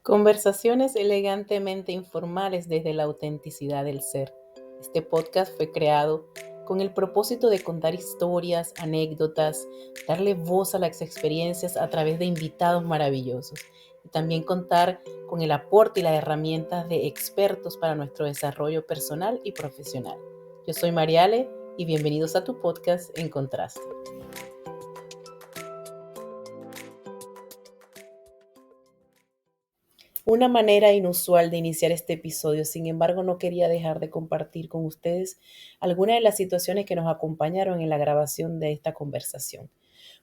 Conversaciones elegantemente informales desde la autenticidad del ser. Este podcast fue creado con el propósito de contar historias, anécdotas, darle voz a las experiencias a través de invitados maravillosos y también contar con el aporte y las herramientas de expertos para nuestro desarrollo personal y profesional. Yo soy Mariale y bienvenidos a tu podcast En Contraste. Una manera inusual de iniciar este episodio, sin embargo, no quería dejar de compartir con ustedes algunas de las situaciones que nos acompañaron en la grabación de esta conversación.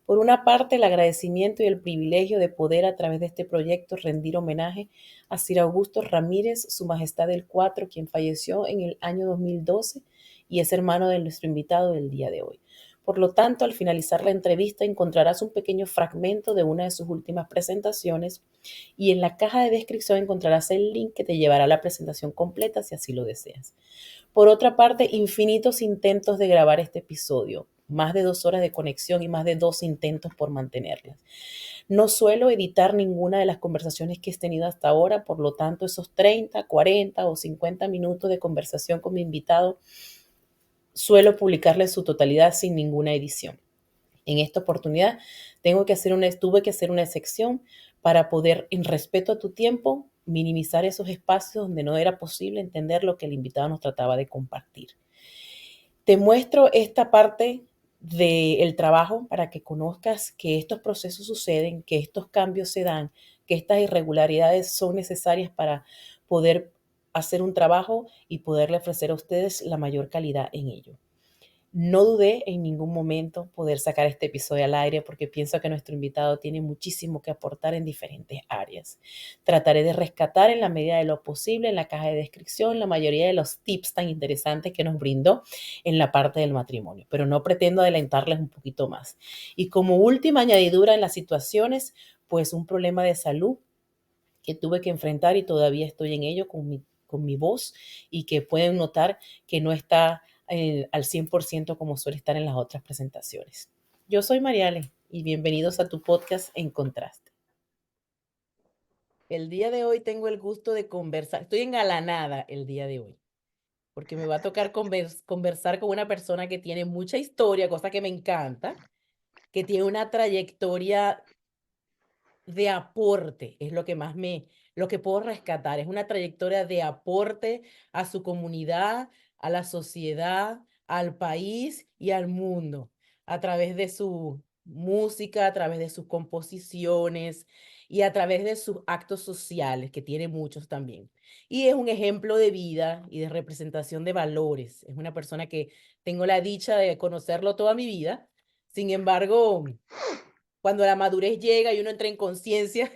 Por una parte, el agradecimiento y el privilegio de poder a través de este proyecto rendir homenaje a Sir Augusto Ramírez, Su Majestad el Cuatro, quien falleció en el año 2012 y es hermano de nuestro invitado del día de hoy. Por lo tanto, al finalizar la entrevista encontrarás un pequeño fragmento de una de sus últimas presentaciones y en la caja de descripción encontrarás el link que te llevará a la presentación completa si así lo deseas. Por otra parte, infinitos intentos de grabar este episodio, más de 2 horas de conexión y más de 2 intentos por mantenerlas. No suelo editar ninguna de las conversaciones que he tenido hasta ahora, por lo tanto, esos 30, 40 o 50 minutos de conversación con mi invitado suelo publicarla en su totalidad sin ninguna edición. En esta oportunidad tuve que hacer una excepción para poder, en respeto a tu tiempo, minimizar esos espacios donde no era posible entender lo que el invitado nos trataba de compartir. Te muestro esta parte del trabajo para que conozcas que estos procesos suceden, que estos cambios se dan, que estas irregularidades son necesarias para poder hacer un trabajo y poderle ofrecer a ustedes la mayor calidad en ello. No dudé en ningún momento poder sacar este episodio al aire porque pienso que nuestro invitado tiene muchísimo que aportar en diferentes áreas. Trataré de rescatar en la medida de lo posible en la caja de descripción la mayoría de los tips tan interesantes que nos brindó en la parte del matrimonio, pero no pretendo adelantarles un poquito más. Y como última añadidura en las situaciones, pues un problema de salud que tuve que enfrentar y todavía estoy en ello con mi voz y que pueden notar que no está al 100% como suele estar en las otras presentaciones. Yo soy Mariale y bienvenidos a tu podcast En Contraste. El día de hoy tengo el gusto de conversar, estoy engalanada el día de hoy, porque me va a tocar conversar con una persona que tiene mucha historia, cosa que me encanta, que tiene una trayectoria de aporte, es lo que puedo rescatar, es una trayectoria de aporte a su comunidad, a la sociedad, al país y al mundo, a través de su música, a través de sus composiciones y a través de sus actos sociales, que tiene muchos también. Y es un ejemplo de vida y de representación de valores. Es una persona que tengo la dicha de conocerlo toda mi vida. Sin embargo, cuando la madurez llega y uno entra en conciencia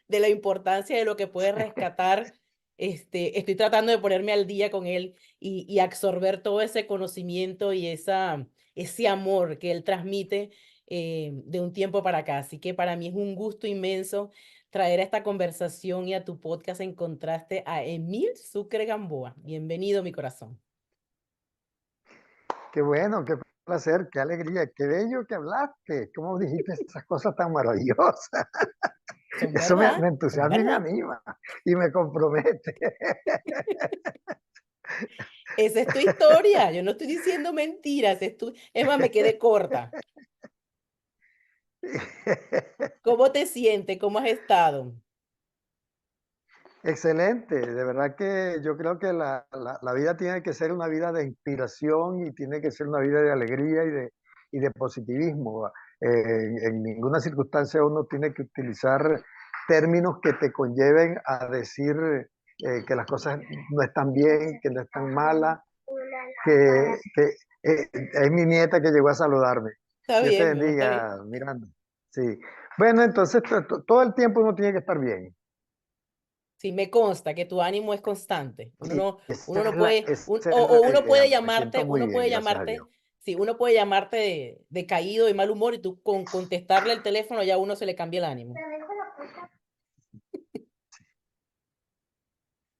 de la importancia de lo que puede rescatar, estoy tratando de ponerme al día con él y absorber todo ese conocimiento y ese amor que él transmite de un tiempo para acá. Así que para mí es un gusto inmenso traer a esta conversación y a tu podcast En Contraste a Emil Sucre Gamboa. Bienvenido, mi corazón. Qué bueno, qué placer, qué alegría, qué bello que hablaste. ¿Cómo dijiste esas cosas tan maravillosas? Son Eso verdad, me son entusiasma y me verdad. anima y me compromete. Esa es tu historia, yo no estoy diciendo mentiras, es más, me quedé corta. ¿Cómo te sientes? ¿Cómo has estado? Excelente, de verdad que yo creo que la vida tiene que ser una vida de inspiración y tiene que ser una vida de alegría y de positivismo. En ninguna circunstancia uno tiene que utilizar términos que te conlleven a decir que las cosas no están bien, que no están malas, que es mi nieta que llegó a saludarme. Está Dios te bien, mi amor, está bien. bendiga, Miranda. Sí. Bueno, entonces todo el tiempo uno tiene que estar bien. Sí, me consta que tu ánimo es constante. Sí, Uno no esa es la uno idea. puede Me siento llamarte, muy bien, gracias a Dios. sí, uno puede llamarte de caído, de mal humor y tú con contestarle el teléfono ya a uno se le cambia el ánimo.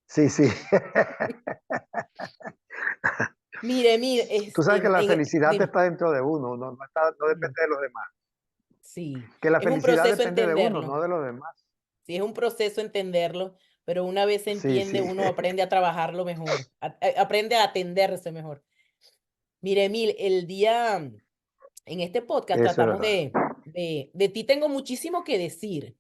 Sí, sí. Mire, Tú sabes que la felicidad dime. está dentro de uno, no Mm, depende de los demás. sí, Que la es un felicidad proceso depende de uno, entenderlo. no de los demás. Sí, es un proceso entenderlo, pero una vez se Sí, entiende, sí, uno aprende a trabajarlo mejor, aprende a atenderse mejor. Mire, Emil, en este podcast eso es tratamos verdad. de ti tengo muchísimo que decir.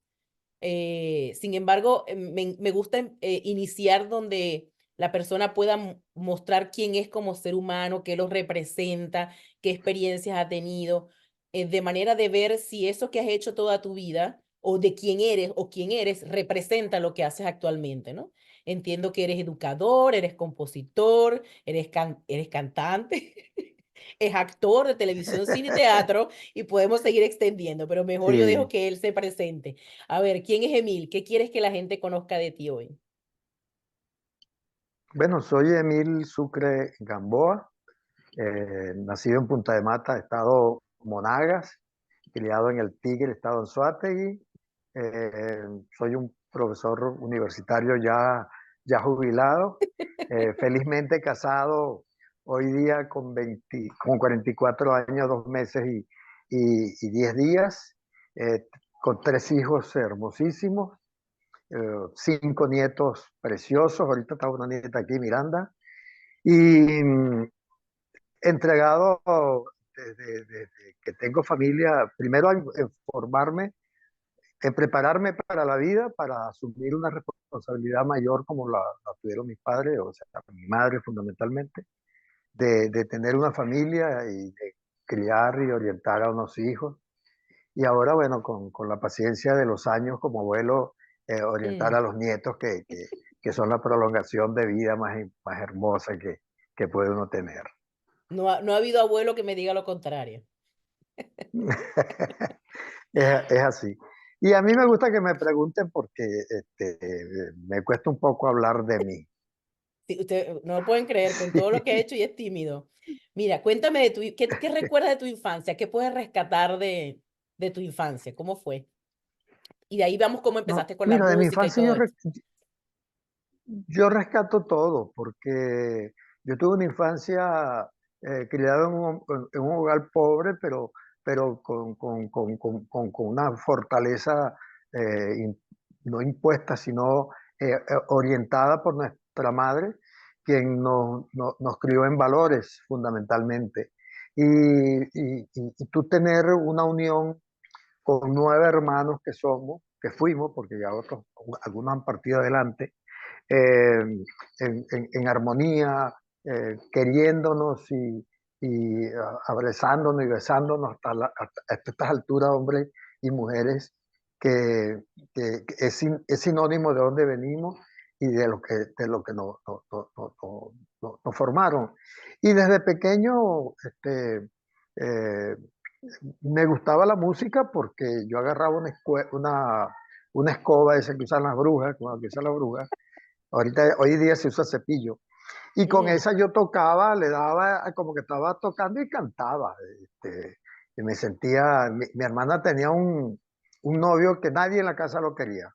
Sin embargo, me gusta iniciar donde la persona pueda mostrar quién es como ser humano, qué lo representa, qué experiencias ha tenido, de manera de ver si eso que has hecho toda tu vida o de quién eres representa lo que haces actualmente, ¿no? Entiendo que eres educador, eres compositor, eres cantante, es actor de televisión, cine y teatro y podemos seguir extendiendo, pero mejor yo dejo Sí. que él se presente. A ver, ¿quién es Emil? ¿Qué quieres que la gente conozca de ti hoy? Bueno, soy Emil Sucre Gamboa, nacido en Punta de Mata, estado Monagas, criado en el Tigre, estado Anzoátegui. Eh, Soy un profesor universitario ya jubilado, felizmente casado hoy día con 44 años, 2 meses y 10 días, eh, con 3 hijos hermosísimos, 5 nietos preciosos. Ahorita está una nieta aquí, Miranda, y entregado desde que tengo familia, primero en formarme, en prepararme para la vida, para asumir una responsabilidad mayor como la tuvieron mis padres, o sea, mi madre fundamentalmente, de tener una familia y de criar y orientar a unos hijos. Y ahora, bueno, con la paciencia de los años como abuelo, orientar Mm, a los nietos que son la prolongación de vida más hermosa que puede uno tener. no ha habido abuelo que me diga lo contrario. Es así. Y a mí me gusta que me pregunten porque me cuesta un poco hablar de mí. Sí, usted no lo pueden creer con todo lo que ha hecho y es tímido. Mira, cuéntame ¿qué recuerdas de tu infancia? ¿Qué puedes rescatar de tu infancia? ¿Cómo fue? Y de ahí vamos cómo No, empezaste con la mira, de mi música y infancia todo eso. yo rescato todo porque yo tuve una infancia criada en un hogar pobre, pero con una fortaleza no impuesta, sino orientada por nuestra madre, quien nos crió en valores fundamentalmente. Y tú tener una unión con 9 hermanos que fuimos, porque ya otros, algunos han partido adelante, eh, en armonía, queriéndonos y abrazándonos y besándonos hasta estas alturas, hombres y mujeres, que es sinónimo de dónde venimos y de lo que nos formaron. Y desde pequeño eh, me gustaba la música porque yo agarraba una escoba esa que usan las brujas, como la que usan las brujas. Hoy día se usa cepillo. Y con Mm, esa yo tocaba, le daba como que estaba tocando y cantaba. Y me sentía, mi hermana tenía un novio que nadie en la casa lo quería,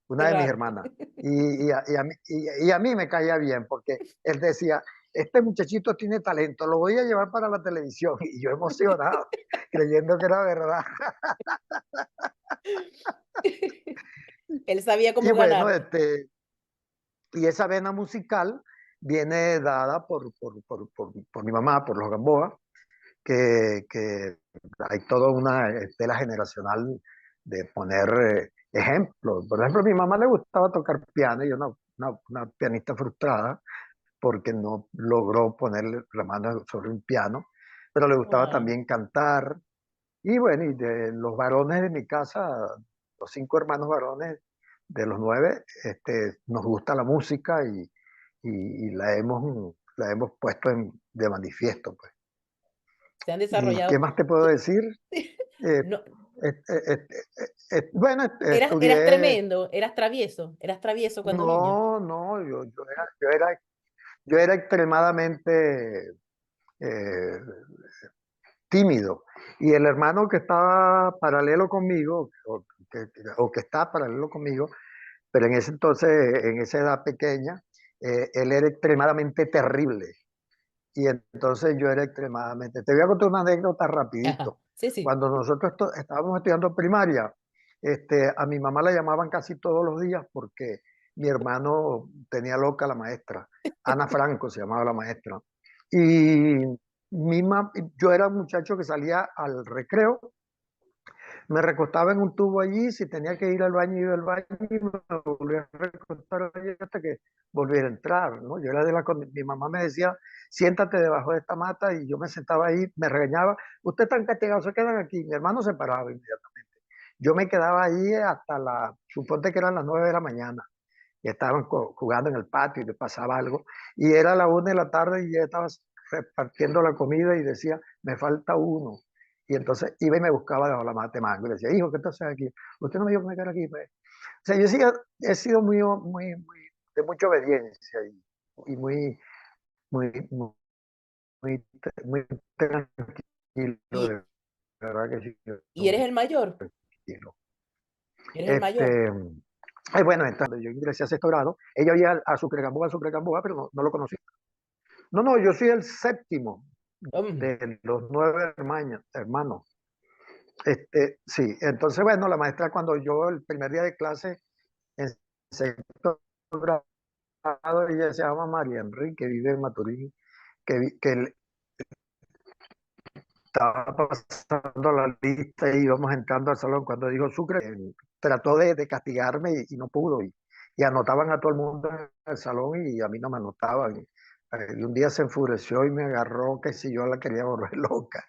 qué una de mis raro. hermanas. Y a mí me caía bien porque él decía, este muchachito tiene talento, lo voy a llevar para la televisión. Y yo emocionado, creyendo que era verdad. Él sabía Y cómo bueno, ganar. y esa vena musical viene dada por mi mamá, por los Gamboa, que hay toda una estela generacional de poner ejemplos. Por ejemplo, a mi mamá le gustaba tocar piano y una pianista frustrada porque no logró ponerle la mano sobre un piano, pero le gustaba Wow. también cantar. Y bueno, y de los varones de mi casa, los 5 hermanos varones de los 9, nos gusta la música y la hemos puesto de manifiesto, pues. Se han ¿Y qué desarrollado. más te puedo decir? Eh, No, bueno, eras estudié, tremendo, eras travieso cuando niño. no, no, yo era extremadamente eh, tímido. Y el hermano que estaba paralelo conmigo, o que está paralelo conmigo, pero en ese entonces, en esa edad pequeña, él era extremadamente terrible. Y entonces yo era extremadamente... Te voy a contar una anécdota Ajá. rapidito. Sí, sí. Cuando nosotros estábamos estudiando primaria, A mi mamá la llamaban casi todos los días porque mi hermano tenía loca a la maestra. Ana Franco se llamaba la maestra. Y yo era un muchacho que salía al recreo, me recostaba en un tubo allí, si tenía que ir al baño, iba al baño y me volvía a recostar allí hasta que volviera a entrar, ¿no? Yo era mi mamá me decía, siéntate debajo de esta mata y yo me sentaba ahí, me regañaba, usted tan castigado, se quedan aquí. Mi hermano se paraba inmediatamente. Yo me quedaba ahí hasta suponte que eran las 9 de la mañana y estaban jugando en el patio y le pasaba algo. Y era la 1 de la tarde y ya estaba repartiendo la comida y decía, me falta uno. Y entonces iba y me buscaba debajo de la mata de mango y le decía, hijo, ¿qué estás haciendo aquí? Usted no me dijo que me quedara aquí. Pues. O sea, yo sí he sido de mucha obediencia y muy, muy, muy tranquilo, ¿Y, de verdad que sí. y eres el mayor? Tranquilo. ¿Eres el mayor? Este, bueno, entonces yo ingresé a sexto grado, ella iba a Sucre Gamboa, pero no lo conocí. No, no, yo soy el séptimo Mm. de los 9 hermanos. Sí, entonces, bueno, la maestra cuando yo el primer día de clase en sexto grado, ella se llama María Enrique, que vive en Maturín, que estaba pasando la lista y íbamos entrando al salón cuando dijo Sucre, trató de castigarme y no pudo. Y anotaban a todo el mundo en el salón y a mí no me anotaban. Y un día se enfureció y me agarró que si yo la quería volver loca.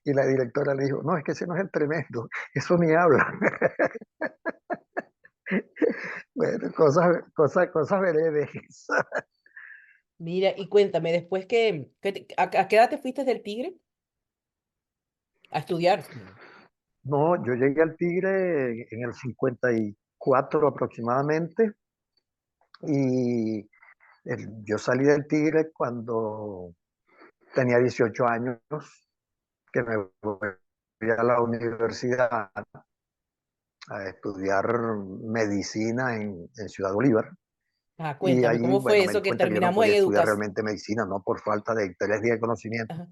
Y la directora le dijo, no, es que ese no es el tremendo, eso ni habla. Bueno, cosas veredes. Mira, y cuéntame, después ¿a qué edad te fuiste del Tigre? A estudiar. No, yo llegué al Tigre en el 54 aproximadamente y yo salí del Tigre cuando tenía 18 años, que me voy a la universidad a estudiar medicina en Ciudad Bolívar. Ah, Y cuéntame, allí, ¿cómo fue bueno, me di eso que cuenta que yo no terminamos en podía estudiar educación? realmente medicina, no por falta de interés ni de conocimiento. Ajá.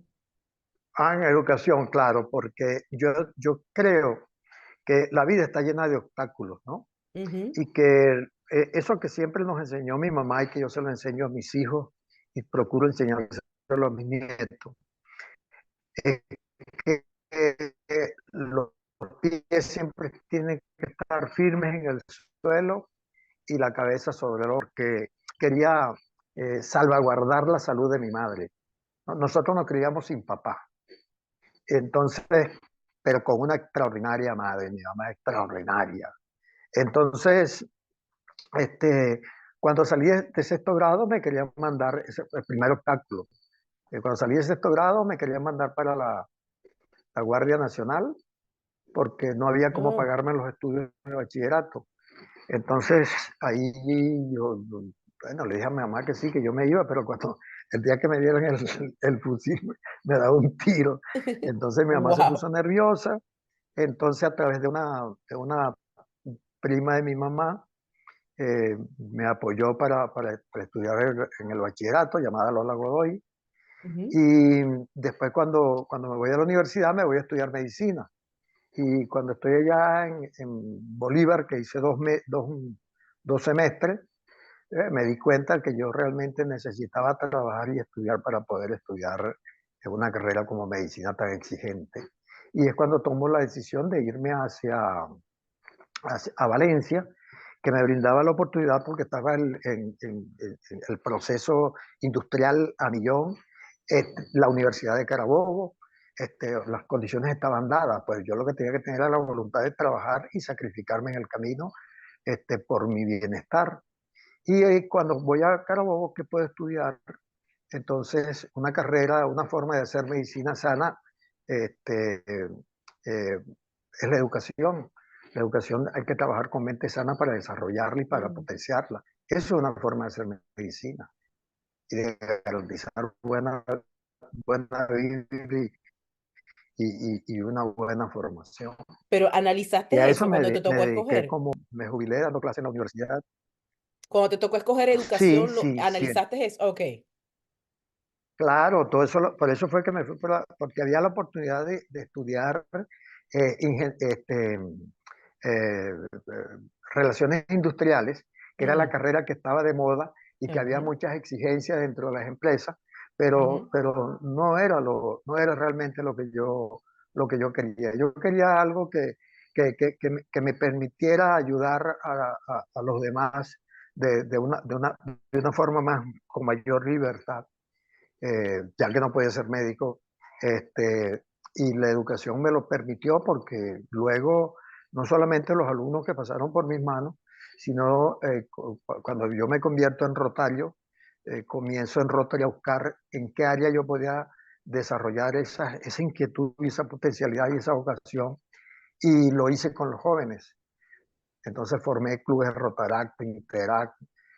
En educación, claro, porque yo creo que la vida está llena de obstáculos, ¿no? Ujú. Y que eso que siempre nos enseñó mi mamá y que yo se lo enseño a mis hijos y procuro enseñárselo a mis nietos, es que los pies siempre tienen que estar firmes en el suelo y la cabeza sobre el otro, que quería salvaguardar la salud de mi madre. Nosotros nos criamos sin papá, entonces, pero con una extraordinaria madre, mi mamá es extraordinaria. Entonces, este, cuando salí de sexto grado me querían mandar, ese fue el primer obstáculo, cuando salí de sexto grado me querían mandar para la Guardia Nacional porque no había cómo Oh, pagarme los estudios de bachillerato. Entonces ahí bueno, le dije a mi mamá que sí, que yo me iba, pero cuando el día que me dieron el fusil me daba un tiro. Entonces mi mamá se wow. puso nerviosa, entonces a través de una prima de mi mamá, me apoyó para estudiar en el bachillerato, llamada Lola Godoy. Ujú. Y después cuando me voy a la universidad me voy a estudiar medicina. Y cuando estoy allá en Bolívar, que hice dos semestres, me di cuenta que yo realmente necesitaba trabajar y estudiar para poder estudiar en una carrera como medicina tan exigente. Y es cuando tomo la decisión de irme a Valencia, que me brindaba la oportunidad porque estaba en el proceso industrial a millón, la Universidad de Carabobo, las condiciones estaban dadas, pues yo lo que tenía que tener era la voluntad de trabajar y sacrificarme en el camino por mi bienestar. Y cuando voy a Carabobo, ¿qué puedo estudiar? Entonces, una carrera, una forma de hacer medicina sana, este, eh, es la educación. La educación hay que trabajar con mente sana para desarrollarla y para Mm. potenciarla. Eso es una forma de hacer medicina y de garantizar buena vida y una buena formación. Pero Y a analizaste eso eso cuando te me tocó dediqué escoger. como me jubilé dando clases en la universidad. Cuando te tocó escoger Sí, educación, sí, sí. analizaste eso. Ok. Claro, todo eso, por eso fue que me fui, porque había la oportunidad de estudiar eh, ingen- este, eh, relaciones industriales, que era la Ujú, carrera que estaba de moda y que había ujú, muchas exigencias dentro de las empresas, ujú. pero no era realmente lo que yo quería. Yo quería algo que me permitiera ayudar a los demás de una forma más, con mayor libertad, ya que no podía ser médico. Este, y la educación me lo permitió porque luego no solamente los alumnos que pasaron por mis manos, sino cuando yo me convierto en Rotario, comienzo en Rotary a buscar en qué área yo podía desarrollar esa inquietud y esa potencialidad y esa vocación, y lo hice con los jóvenes. Entonces formé clubes Rotaract, Interact,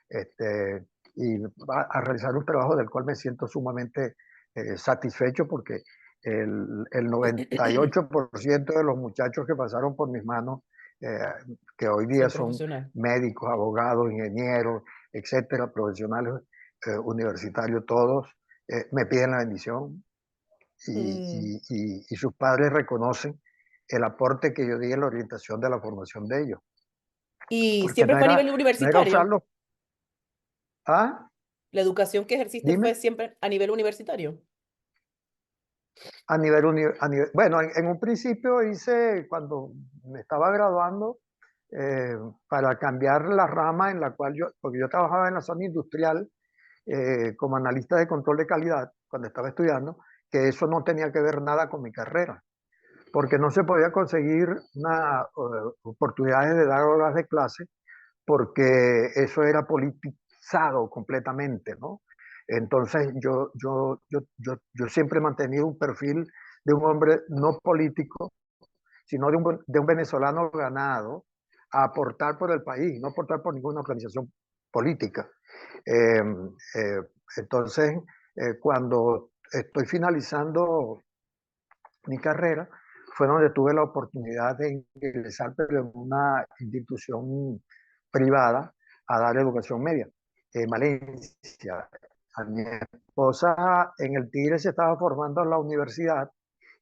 este, y a realizar un trabajo del cual me siento sumamente satisfecho porque el 98% de los muchachos que pasaron por mis manos, eh, que hoy día Son son profesionales. médicos, abogados, ingenieros, etcétera, profesionales universitarios, todos me piden la bendición Mm. y sus padres reconocen el aporte que yo di en la orientación de la formación de ellos, ¿Y porque siempre fue a nivel no era universitario? usarlo. Ah, ¿La educación que ejerciste fue dime, siempre a nivel universitario? bueno, en un principio hice, cuando me estaba graduando, eh, para cambiar la rama en la cual porque yo trabajaba en la zona industrial como analista de control de calidad cuando estaba estudiando, que eso no tenía que ver nada con mi carrera, porque no se podía conseguir una oportunidades de dar horas de clase porque eso era politizado completamente, ¿no? Entonces yo siempre he mantenido un perfil de un hombre no político, sino de un venezolano ganado a aportar por el país, no aportar por ninguna organización política. Eh, eh, entonces, cuando estoy finalizando mi carrera, fue donde tuve la oportunidad de ingresar, pero en una institución privada, a dar educación media, en Valencia. A mi esposa en el Tigre se estaba formando en la universidad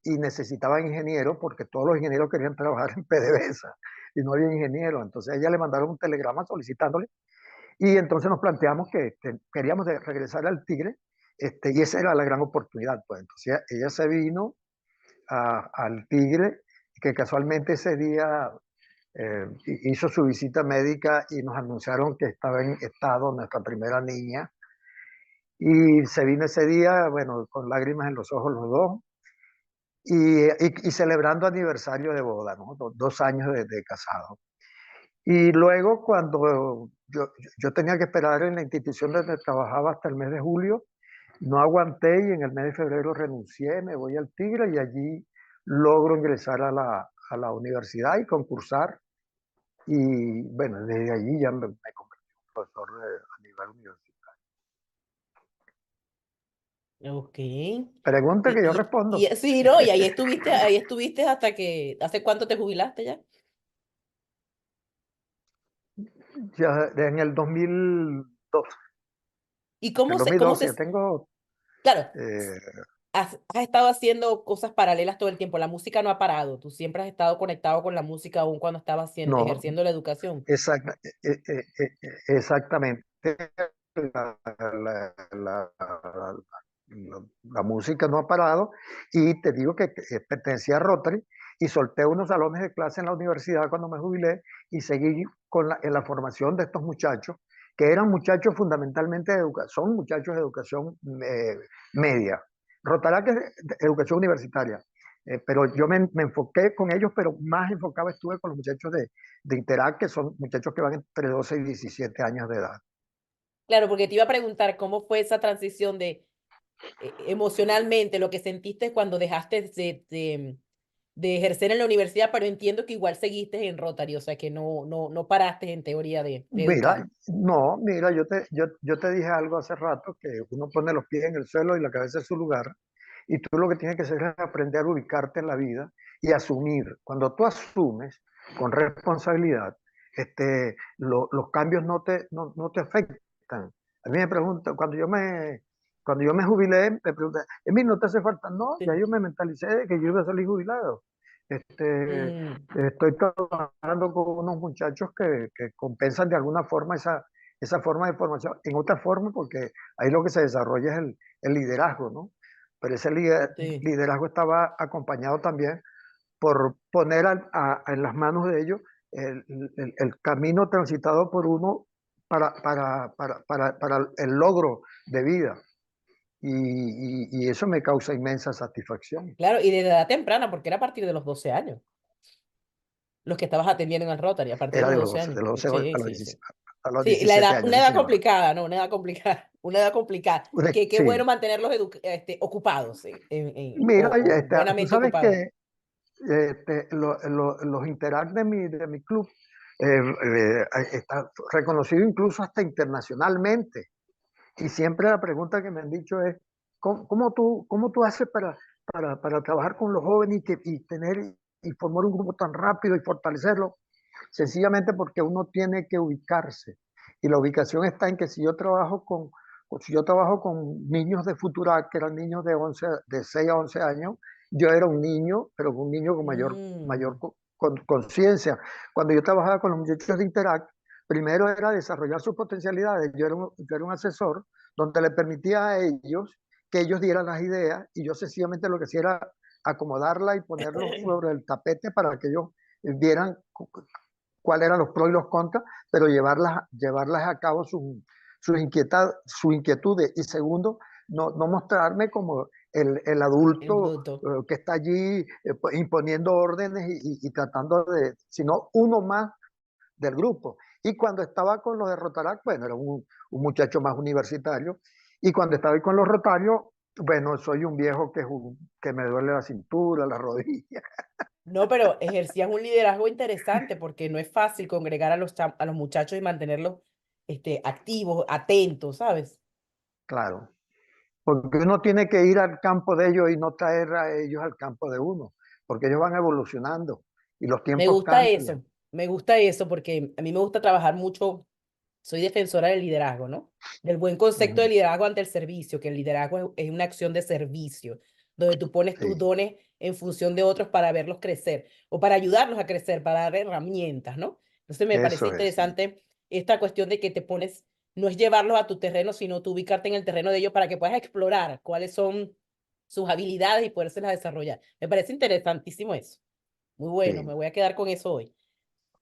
y necesitaba ingenieros porque todos los ingenieros querían trabajar en PDVSA y no había ingenieros. Entonces a ella le mandaron un telegrama solicitándole y entonces nos planteamos que queríamos regresar al Tigre, y esa era la gran oportunidad. Pues entonces ella se vino al Tigre, que casualmente ese día hizo su visita médica y nos anunciaron que estaba en estado nuestra primera niña. Y se vino ese día, bueno, con lágrimas en los ojos los dos, y celebrando aniversario de boda, ¿no? 2 años de casado. Y luego cuando yo tenía que esperar en la institución donde trabajaba hasta el mes de julio, no aguanté y en el mes de febrero renuncié, me voy al Tigre y allí logro ingresar a la universidad y concursar. Y bueno, desde allí ya me convertí en un profesor a nivel universitario. Ok. Pregunta que yo respondo. Sí, ¿no? Y ahí estuviste hasta que, ¿hace cuánto te jubilaste ya? Ya en el 2012, ¿Y en el cómo dos mil doce ya se, tengo, claro, eh, has estado haciendo cosas paralelas todo el tiempo, la música no ha parado, tú siempre has estado conectado con la música aún cuando estabas no, ejerciendo la educación. exacta, exactamente. La, la- la- la música no ha parado y te digo que pertenecía a Rotary y solté unos salones de clase en la universidad cuando me jubilé y seguí en la formación de estos muchachos, que eran muchachos fundamentalmente de educación, son muchachos de educación media. Rotarac es de educación universitaria, pero yo me enfoqué con ellos, pero más enfocado estuve con los muchachos de Interact, que son muchachos que van entre 12 y 17 años de edad. Claro, porque te iba a preguntar cómo fue esa transición de emocionalmente, lo que sentiste cuando dejaste de ejercer en la universidad, pero entiendo que igual seguiste en Rotary, o sea que no paraste en teoría de educar. Mira, no, mira, yo te dije algo hace rato, que uno pone los pies en el suelo y la cabeza en su lugar, y tú lo que tienes que hacer es aprender a ubicarte en la vida y asumir. Cuando tú asumes con responsabilidad, los cambios no te afectan. A mí me preguntan, cuando yo me jubilé, me preguntan, Emil, ¿no te hace falta? No, ya Sí. yo me mentalicé de que yo iba a salir jubilado. Mm, Estoy trabajando con unos muchachos que compensan de alguna forma esa forma de formación en otra forma, porque ahí lo que se desarrolla es el liderazgo, ¿no? Pero ese sí. liderazgo estaba acompañado también por poner en las manos de ellos el camino transitado por uno para el logro de vida. Y eso me causa inmensa satisfacción. Claro, y de edad temprana, porque era a partir de los 12 años, los que estabas atendiendo en el Rotary, a partir de Era los 12 años. de los 12 Sí, a los sí, sí. 17, a los Sí, la 17 edad, años, una sí, edad señora. complicada, ¿no? Una edad complicada, una edad complicada. Qué Sí. bueno mantenerlos ocupados, sí, Mira, o tú buenamente sabes ocupados. que los Interact de mi club está reconocido incluso hasta internacionalmente. Y siempre la pregunta que me han dicho es, cómo tú haces para trabajar con los jóvenes y tener y formar un grupo tan rápido y fortalecerlo? Sencillamente porque uno tiene que ubicarse. Y la ubicación está en que si yo trabajo con niños de Futurac, que eran niños de 6 a 11 años, yo era un niño, pero un niño con mayor Mm, conciencia. Cuando yo trabajaba con los muchachos de Interact, primero era desarrollar sus potencialidades. Yo era un asesor donde le permitía a ellos que ellos dieran las ideas y yo sencillamente lo que hacía era acomodarla y ponerlo sobre el tapete para que ellos vieran cuáles eran los pros y los contras, pero llevarlas a cabo sus inquietudes. Y segundo, no mostrarme como el el adulto bruto. que está allí imponiendo órdenes y tratando sino uno más del grupo. Y cuando estaba con los de Rotarac, bueno, era un muchacho más universitario. Y cuando estaba ahí con los Rotarios, bueno, soy un viejo que me duele la cintura, la rodilla. No, pero ejercían un liderazgo interesante porque no es fácil congregar a a los muchachos y mantenerlos activos, atentos, ¿sabes? Claro. Porque uno tiene que ir al campo de ellos y no traer a ellos al campo de uno, porque ellos van evolucionando y los tiempos cambian. Me gusta eso porque a mí me gusta trabajar mucho, soy defensora del liderazgo, ¿no? Del buen concepto de Ujú. liderazgo ante el servicio, que el liderazgo es una acción de servicio, donde tú pones tus Sí, dones en función de otros para verlos crecer o para ayudarlos a crecer, para dar herramientas, ¿no? Entonces me parece eso es, sí, interesante esta cuestión de que te pones, no es llevarlos a tu terreno, sino tú ubicarte en el terreno de ellos para que puedas explorar cuáles son sus habilidades y podérselas desarrollar. Me parece interesantísimo eso. Muy bueno, sí. me voy a quedar con eso hoy.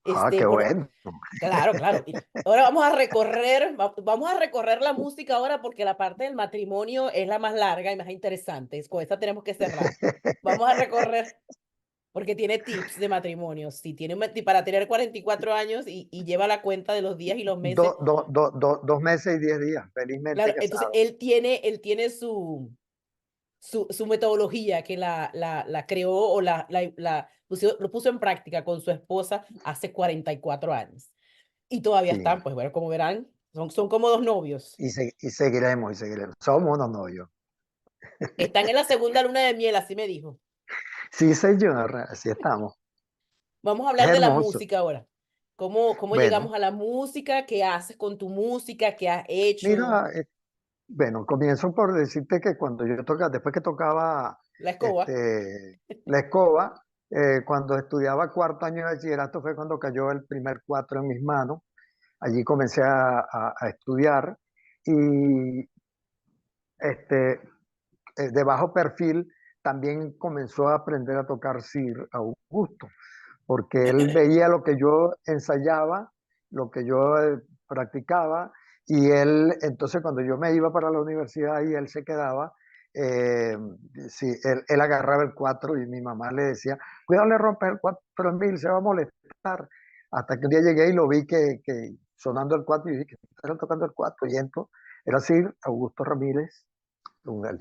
Ah, qué Bueno, bueno. claro, claro. Y ahora vamos a recorrer, vamos a recorrer la música ahora porque la parte del matrimonio es la más larga y más interesante. Con esta tenemos que cerrar. Vamos a recorrer porque tiene tips de matrimonio. Sí, tiene para tener 44 años y lleva la cuenta de los días y los meses. 2 meses y 10 días, felizmente Claro, entonces casado. él tiene su metodología que la creó o lo puso en práctica con su esposa hace 44 años. Y todavía Sí, están, pues bueno, como verán, son como dos novios. y seguiremos, y seguiremos. Somos unos novios. Están en la segunda luna de miel, así me dijo. Sí, señor, así estamos. Vamos a Es hablar de la hermoso. música ahora. Cómo Bueno, llegamos a la música? ¿Qué haces con tu música? ¿Qué has hecho? mira, bueno, comienzo por decirte que cuando después que tocaba La escoba. la escoba, cuando estudiaba cuarto año de bachillerato fue cuando cayó el primer cuatro en mis manos. Allí comencé a estudiar y este, de bajo perfil también comenzó a aprender a tocar Sir Augusto, porque él veía lo que yo ensayaba, lo que yo practicaba, y él, entonces cuando yo me iba para la universidad y él se quedaba, eh, sí, él agarraba el cuatro y mi mamá le decía, cuidado, le rompes el cuatro, Emil, se va a molestar. Hasta que un día llegué y lo vi que sonando el cuatro y dije, que tocando el cuatro, y entonces era Sir Augusto Ramírez, el,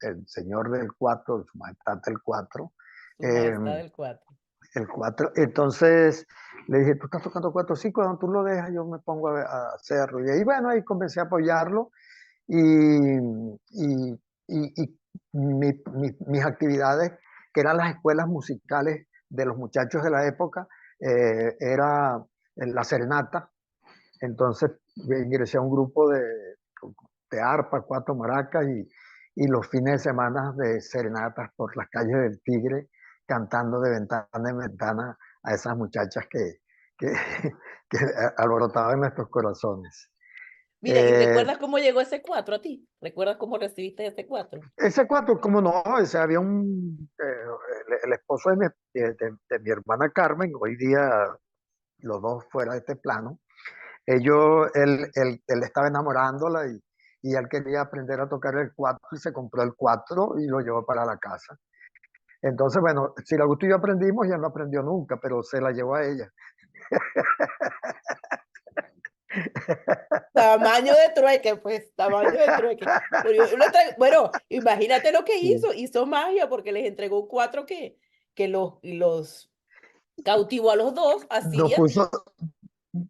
el señor del cuatro, su majestad del cuatro. Su Eh, majestad del cuatro. el cuatro. Entonces le dije, tú estás tocando cuatro, sí, cuando tú lo dejas yo me pongo a hacerlo. Y ahí, bueno, ahí comencé a apoyarlo y mis actividades, que eran las escuelas musicales de los muchachos de la época, era en la serenata. Entonces ingresé a un grupo de arpa, cuatro maracas y los fines de semana de serenatas por las calles del Tigre, cantando de ventana en ventana a esas muchachas que, que alborotaban nuestros corazones. Mira, ¿y Eh, recuerdas cómo llegó ese 4 a ti? ¿Recuerdas cómo recibiste ese 4? Ese cuatro, como no, ese había el esposo de mi hermana Carmen, hoy día los dos fuera de este plano, él estaba enamorándola y él quería aprender a tocar el cuatro y se compró el cuatro y lo llevó para la casa. Entonces, bueno, si la gustó y yo aprendimos, y él no aprendió nunca, pero se la llevó a ella. Tamaño de trueque, pues, tamaño de trueque. Bueno, imagínate lo que Sí. hizo magia porque les entregó un 4 que los cautivó a los dos, Nos así, puso,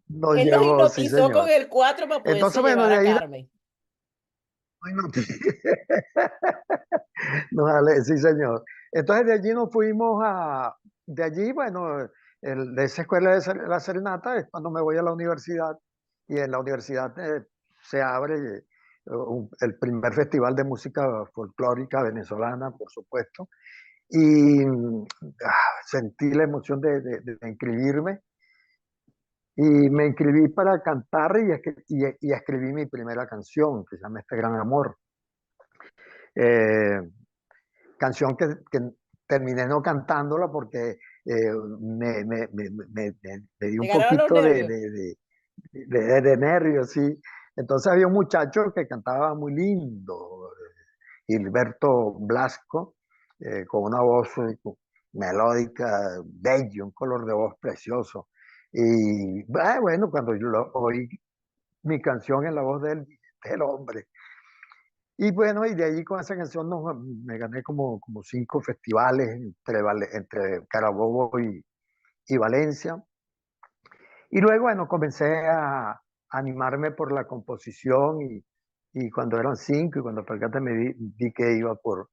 nos él los llevó, sí, hipnotizó con señor. el 4 para Entonces, poderse bueno, llevar de a ahí Carmen. no, no, vale, sí, señor. Entonces de allí nos fuimos de allí, bueno, de esa escuela de la Serenata es cuando me voy a la universidad y en la universidad se abre el primer festival de música folclórica venezolana, por supuesto, y sentí la emoción de inscribirme y me inscribí para cantar y escribí mi primera canción que se llama Este Gran Amor. Eh, Canción que terminé no cantándola porque me dio Te un ganaron los poquito nervios. de nervios, sí. Entonces había un muchacho que cantaba muy lindo, Gilberto Blasco, con una voz melódica, bello, un color de voz precioso. Y bueno, cuando yo oí mi canción en la voz de él, el hombre. Y bueno, y de allí con esa canción me gané como 5 festivales entre Carabobo y Valencia. Y luego, bueno, comencé a animarme por la composición y cuando eran 5 y cuando Percate di que iba por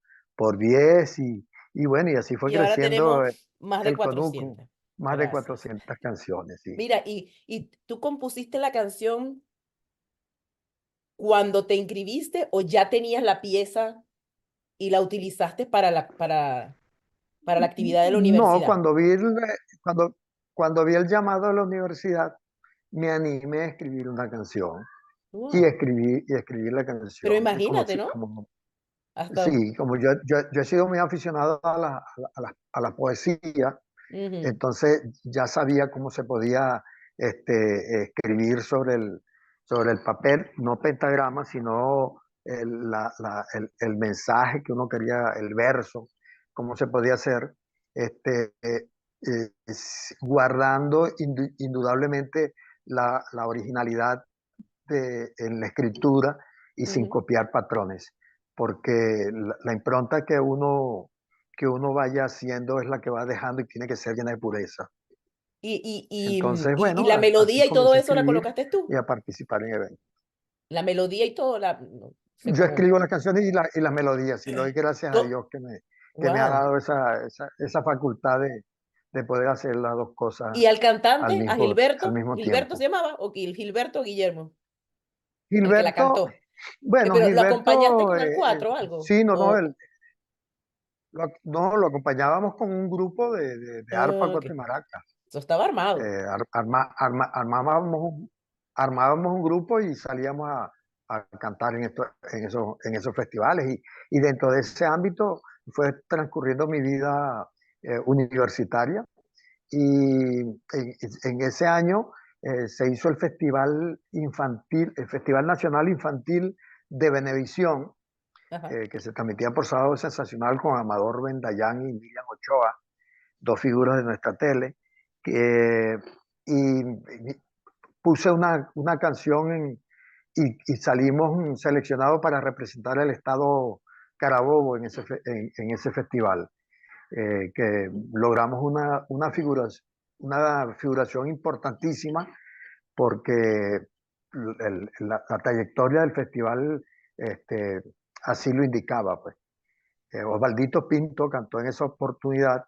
10 y bueno, y así fue Y ahora creciendo tenemos más de el Conuco, 400. más de Gracias. 400 canciones, sí. Mira, y tú compusiste la canción cuando te inscribiste o ya tenías la pieza y la utilizaste para la actividad de la No, universidad. cuando, cuando vi el llamado a la universidad, me animé a escribir una canción Wow. y escribí la Pero canción. imagínate, ¿no? Hasta. Sí, como yo he sido muy aficionado a la poesía, Ujú, entonces ya sabía cómo se podía escribir sobre el papel, no pentagrama, sino el mensaje que uno quería, el verso, cómo se podía hacer, guardando indudablemente la originalidad en la escritura y sin ujú. copiar patrones, porque la impronta que uno vaya haciendo es la que va dejando y tiene que ser llena de pureza. Entonces, Y bueno, la así melodía y todo comencé a eso la escribir colocaste y tú. a participar en eventos. La melodía y todo, no sé Yo cómo. escribo las canciones y las melodías, y le doy gracias a Dios que me ha Wow. dado esa facultad de poder hacer las dos cosas Y al al cantante, a mismo, al Gilberto, mismo Gilberto se tiempo. llamaba, o Gilberto o Guillermo, el que la Gilberto, cantó. bueno, Pero lo acompañaste Gilberto, con el 4 o algo. sí, no, no, no, lo acompañábamos con un grupo de arpa, Ok. cuatro y maracas. Eso estaba armado. Armábamos un grupo y salíamos a cantar en esos festivales. Y dentro de ese ámbito fue transcurriendo mi vida universitaria. Y en ese año se hizo el Festival Infantil, el Festival Nacional Infantil de Venevisión, Ajá. que se transmitía por Sábado Sensacional con Amador Bendayán y Miriam Ochoa, dos figuras de nuestra tele, y puse una canción y salimos seleccionados para representar el estado Carabobo en ese festival, que logramos una figuración importantísima porque la trayectoria del festival este, así lo indicaba, pues. Osvaldito Pinto cantó en esa oportunidad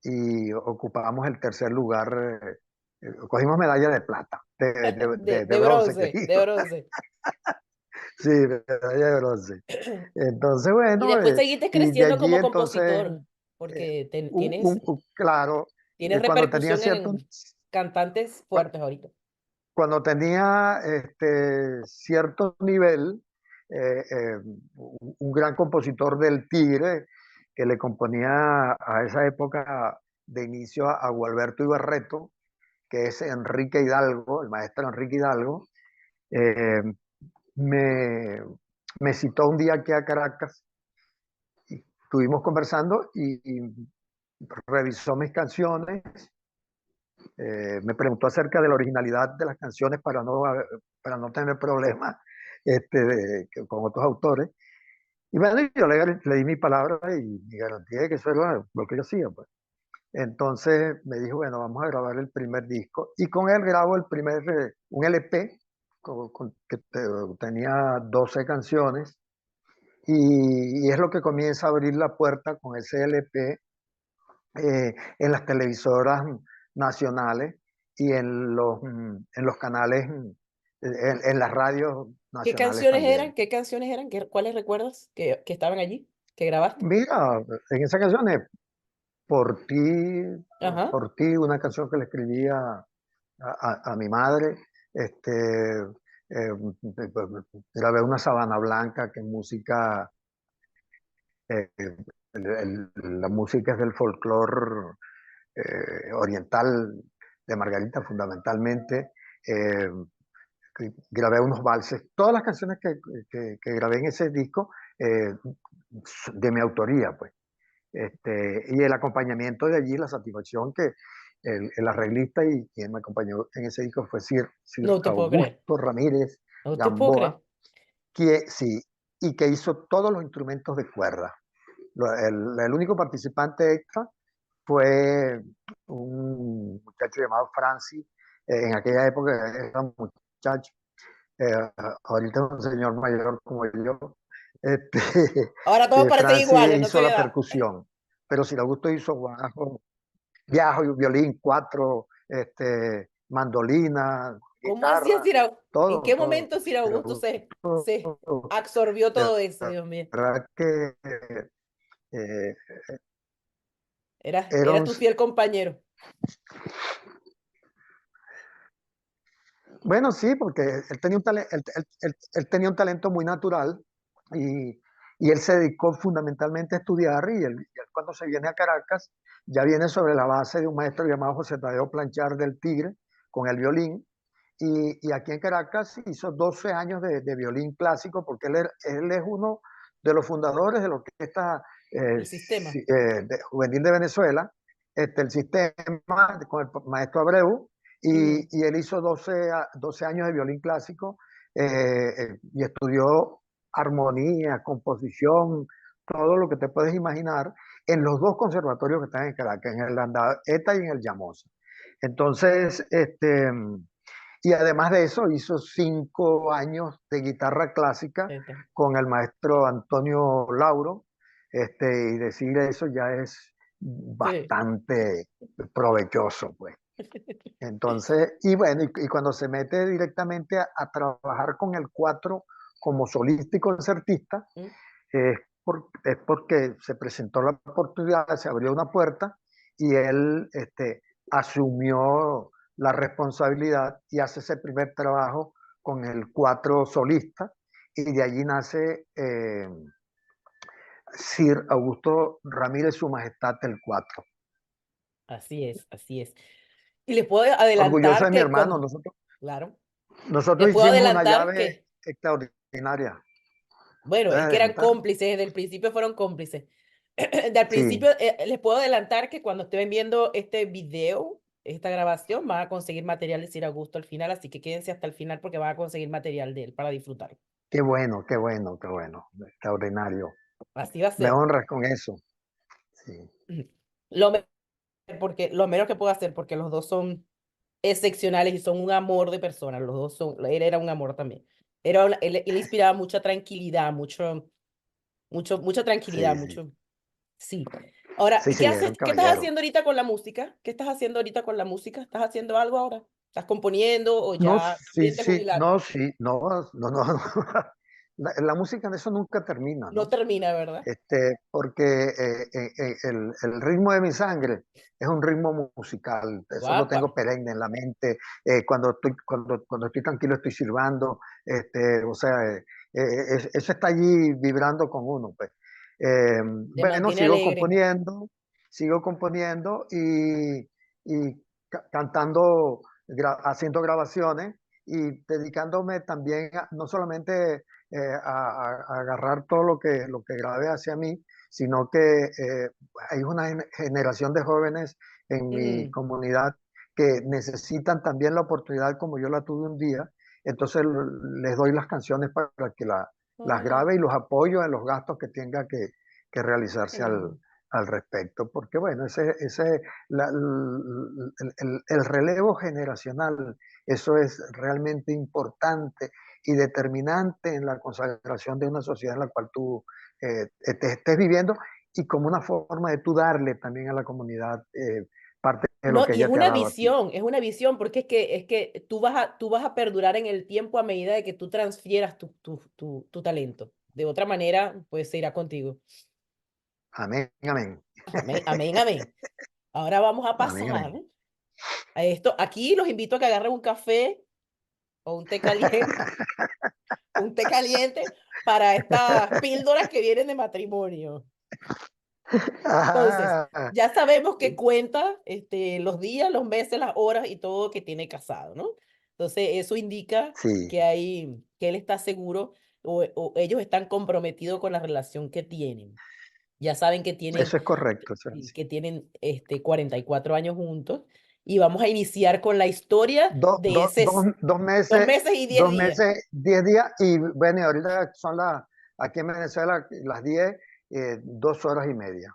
y ocupamos el tercer lugar. Cogimos medalla de plata, de De bronce, que bronce, de digo. bronce. Sí, medalla de bronce. Entonces, Y bueno, después seguiste y de creciendo allí como entonces, compositor. Porque tienes, claro, tienes cuando tenía repercusión en cantantes fuertes ahorita. cuando tenía cierto nivel, un gran compositor del Tigre que le componía a esa época de inicio a Gualberto Ibarreto, que es Enrique Hidalgo, el maestro Enrique Hidalgo, eh, me, me citó un día aquí a Caracas y estuvimos conversando y revisó mis canciones, me preguntó acerca de la originalidad de las canciones para no tener problemas con otros autores. Y bueno, yo le di mi palabra y mi garantía de que eso era lo que yo hacía. Pues. Entonces me dijo, bueno, vamos a grabar el primer disco. Y con él grabo un LP tenía 12 canciones. Y es lo que comienza a abrir la puerta con ese LP en las televisoras nacionales y en los canales, en las radios ¿Qué nacionales canciones eran? también. ¿Qué canciones eran? ¿Cuáles recuerdas que estaban allí, que grabaste? Mira, en esa canción es Por ti, Ajá. por ti, una canción que le escribía a mi madre. Grabé una Sabana Blanca, que es música, eh, la música es del folclore oriental de Margarita fundamentalmente. Eh, Grabé unos valses, todas las canciones que grabé en ese disco de mi autoría, pues. Y el acompañamiento de allí, la satisfacción que el arreglista y quien me acompañó en ese disco fue Sir No te puedo creer. Augusto Ramírez No te puedo Gamboa, creer. que sí, y que hizo todos los instrumentos de cuerda. El único participante extra fue un muchacho llamado Francis, en aquella época era un muchacho, ahorita es un señor mayor como yo, este, Ahora todos que parecen Francis iguales, no hizo sé la edad. percusión, pero si Augusto hizo bajo, viajo y violín, cuatro, mandolina, ¿Cómo hacía guitarra, Sir Augusto? ¿En todo, qué todo. momento Sir Sir Augusto se Augusto, absorbió de todo eso, Dios mío? verdad que eh, era Era un, tu fiel compañero. bueno, sí, porque él tenía un talento muy natural y, y él se dedicó fundamentalmente a estudiar y él cuando se viene a Caracas ya viene sobre la base de un maestro llamado José Tadeo Planchar del Tigre con el violín y aquí en Caracas hizo 12 años de violín clásico porque él es uno de los fundadores de la orquesta El sistema. juvenil de Venezuela, el sistema con el maestro Abreu Mm, y él hizo 12 años de violín clásico y estudió armonía, composición, todo lo que te puedes imaginar en los dos conservatorios que están en Caracas, en el Andaeta y en el Llamosa. Entonces, y además de eso, hizo 5 años de guitarra clásica ahí está. con el maestro Antonio Lauro, y decir eso ya es Sí. bastante provechoso, pues. Entonces, y bueno, y cuando se mete directamente a trabajar con el cuatro como solista y concertista, Mm. es porque se presentó la oportunidad, se abrió una puerta y él asumió la responsabilidad y hace ese primer trabajo con el cuatro solista y de allí nace Sir Augusto Ramírez, Su Majestad el Cuatro. Así es, así es. Y les puedo Orgulloso adelantar de mi que hermano, cuando, claro, les nosotros puedo hicimos una adelantar llave que, extraordinaria. bueno, es que ¿Puedes eran contar? cómplices, desde el principio fueron cómplices. Desde el Sí, principio, les puedo adelantar que cuando estén viendo este video, esta grabación, van a conseguir material de Sir Augusto al final, así que quédense hasta el final porque van a conseguir material de él para disfrutar. qué bueno, qué bueno, qué bueno. Extraordinario. Así va a Me ser. honras con eso. Sí, Lo, me- lo menos que puedo hacer, porque los dos son excepcionales y son un amor de personas. Los dos son, él era un amor también. Él inspiraba mucha tranquilidad, mucha tranquilidad, sí, sí. mucho. Sí. Ahora, Sí, ¿y qué sí, era haces? un ¿Qué estás caballero. haciendo ahorita con la música? ¿Qué estás haciendo ahorita con la música? ¿Estás haciendo algo ahora? ¿Estás componiendo o No, ya sí, piensas sí, jubilar? no, sí, no, no, no. la música en eso nunca termina, No ¿no? termina, ¿verdad? Porque el ritmo de mi sangre es un ritmo musical, eso lo Guapa. tengo perenne en la mente. Cuando estoy tranquilo estoy silbando, o sea, eso está allí vibrando con uno, pues. Te Bueno, mantiene alegre. sigo componiendo y cantando, haciendo grabaciones y dedicándome también no solamente a agarrar todo lo que grabé hacia mí, sino que hay una generación de jóvenes en mi Mm, comunidad que necesitan también la oportunidad como yo la tuve un día, entonces les doy las canciones para que las ah, grabe y los apoyo en los gastos que tenga que qué realizarse lindo. al respecto, porque bueno, el relevo generacional, eso es realmente importante y determinante en la consagración de una sociedad en la cual tú te estés viviendo y como una forma de tú darle también a la comunidad parte de lo No, que y ella te ha dado a ti. es una visión, porque es que tú vas a perdurar en el tiempo a medida de que tú transfieras tu talento. De otra manera, pues se irá contigo. Amén, amén. Amén, amén, amén. Ahora vamos a Amén, pasar amén. a esto. Aquí los invito a que agarren un café o un té caliente, un té caliente para estas píldoras que vienen de matrimonio. Entonces, Ah, ya sabemos que cuenta los días, los meses, las horas y todo que tiene casado, ¿no? Entonces, eso indica sí, que él está seguro o ellos están comprometidos con la relación que tienen. Ya saben que tienen, eso es correcto. Eso es sí, así. que tienen 44 años juntos y vamos a iniciar con la historia Do- de do- ese dos, dos 2 meses, meses y 10 dos días. meses, 10 días, y bueno, y ahorita son aquí en Venezuela las 10, 2 horas y media.